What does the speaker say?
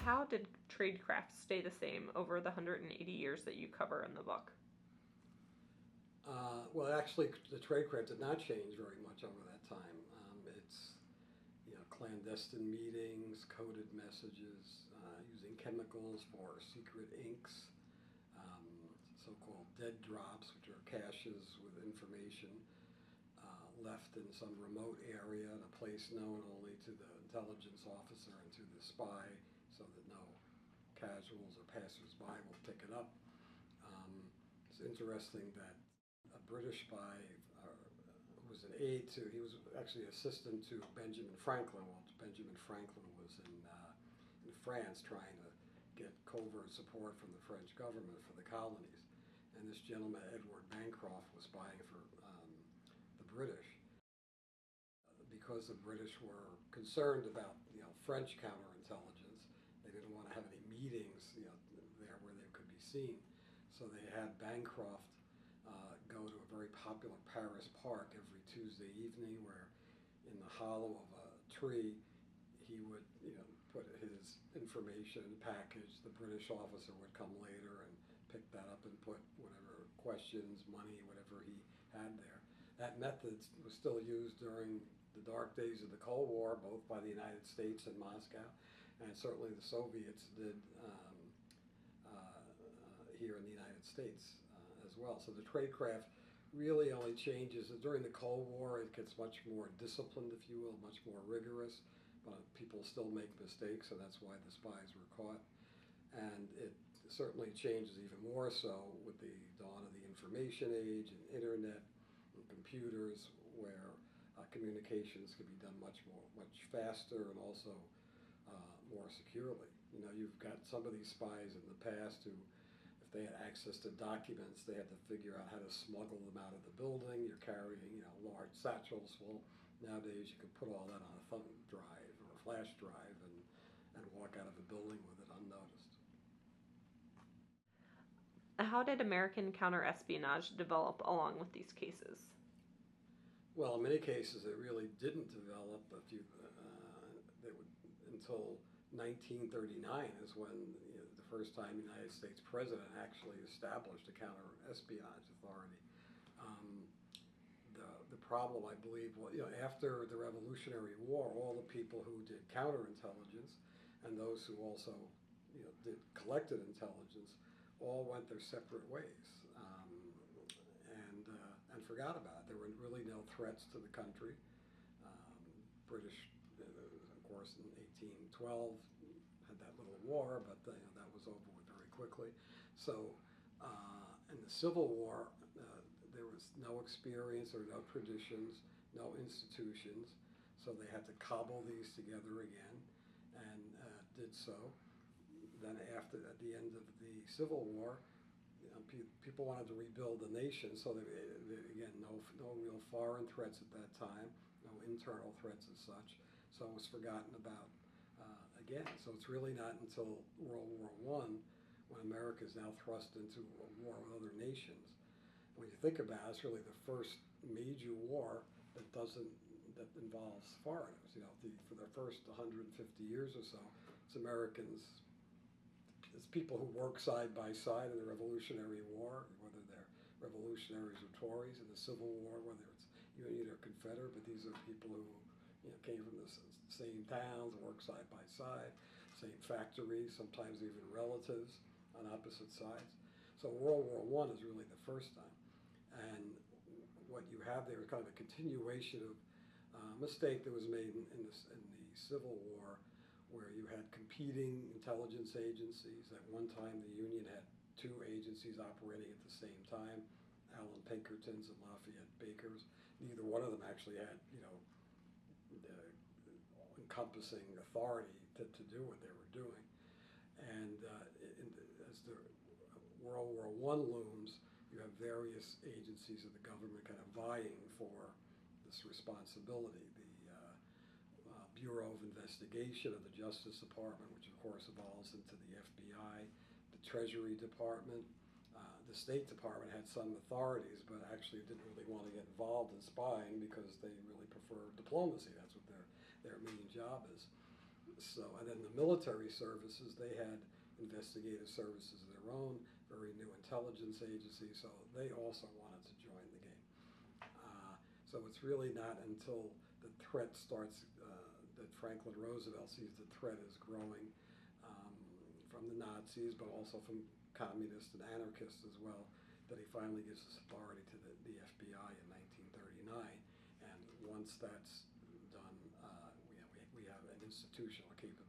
How did Tradecraft stay the same over the 180 years that you cover in the book? Well, actually, the tradecraft did not change very much over that time. It's clandestine meetings, coded messages, using chemicals for secret inks, so-called dead drops, which are caches with information left in some remote area in a place known only to the intelligence officer and to the spy, so that no casuals or passersby will pick it up. It's interesting that a British spy who was an aide to, he was actually assistant to Benjamin Franklin. Well, Benjamin Franklin was in France trying to get covert support from the French government for the colonies. And this gentleman, Edward Bancroft, was spying for the British. Because the British were concerned about French counterintelligence, they didn't want to have any meetings there where they could be seen. So they had Bancroft go to a very popular Paris park every Tuesday evening, where in the hollow of a tree he would put his information in a package. The British officer would come later and pick that up and put whatever questions, money, whatever he had there. That method was still used during the dark days of the Cold War, both by the United States and Moscow, and certainly the Soviets did here in the United States as well. So the tradecraft really only changes. During the Cold War, it gets much more disciplined, if you will, much more rigorous, but people still make mistakes, so that's why the spies were caught. And it certainly changes even more so with the dawn of the information age and internet and computers, where communications can be done much faster and also more securely. You've got some of these spies in the past who, if they had access to documents, they had to figure out how to smuggle them out of the building. You're carrying, large satchels. Well, nowadays you can put all that on a thumb drive or a flash drive and walk out of a building with it unnoticed. How did American counterespionage develop along with these cases? Well, in many cases it really didn't develop. Until 1939 is when the first time the United States president actually established a counterespionage authority. The problem, I believe, well, after the Revolutionary War, all the people who did counterintelligence and those who also did collected intelligence all went their separate ways and forgot about it. There were really no threats to the country. British, of course, in 1812 had that little war, but that was over with very quickly. So in the Civil War, there was no experience or no traditions, no institutions, so they had to cobble these together again, and did so. Then at the end of the Civil War, people wanted to rebuild the nation, so again, no real foreign threats at that time, no internal threats as such, so it was forgotten about again. So it's really not until World War I, when America is now thrust into a war with other nations. When you think about it, it's really the first major war that involves foreigners. For the first 150 years or so, it's Americans. It's people who work side by side in the Revolutionary War, whether they're revolutionaries or Tories. In the Civil War, whether it's Union or Confederate, but these are people who came from the same towns, work side by side, same factories, sometimes even relatives on opposite sides. So World War I is really the first time. And what you have there is kind of a continuation of a mistake that was made in the Civil War, where you had competing intelligence agencies. At one time, the Union had two agencies operating at the same time, Allen Pinkertons and Lafayette Bakers. Neither one of them actually had, encompassing authority to do what they were doing. And as the World War I looms, you have various agencies of the government kind of vying for this responsibility. The Bureau of Investigation of the Justice Department, which of course evolves into the FBI, the Treasury Department. The State Department had some authorities, but actually didn't really want to get involved in spying because they really prefer diplomacy. That's what their main job is. And then the military services, they had investigative services of their own, very new intelligence agency, so they also wanted to join the game. So it's really not until the threat starts, that Franklin Roosevelt sees the threat is growing from the Nazis, but also from communists and anarchists as well, that he finally gives his authority to the FBI in 1939. And once that's done, we have an institutional capability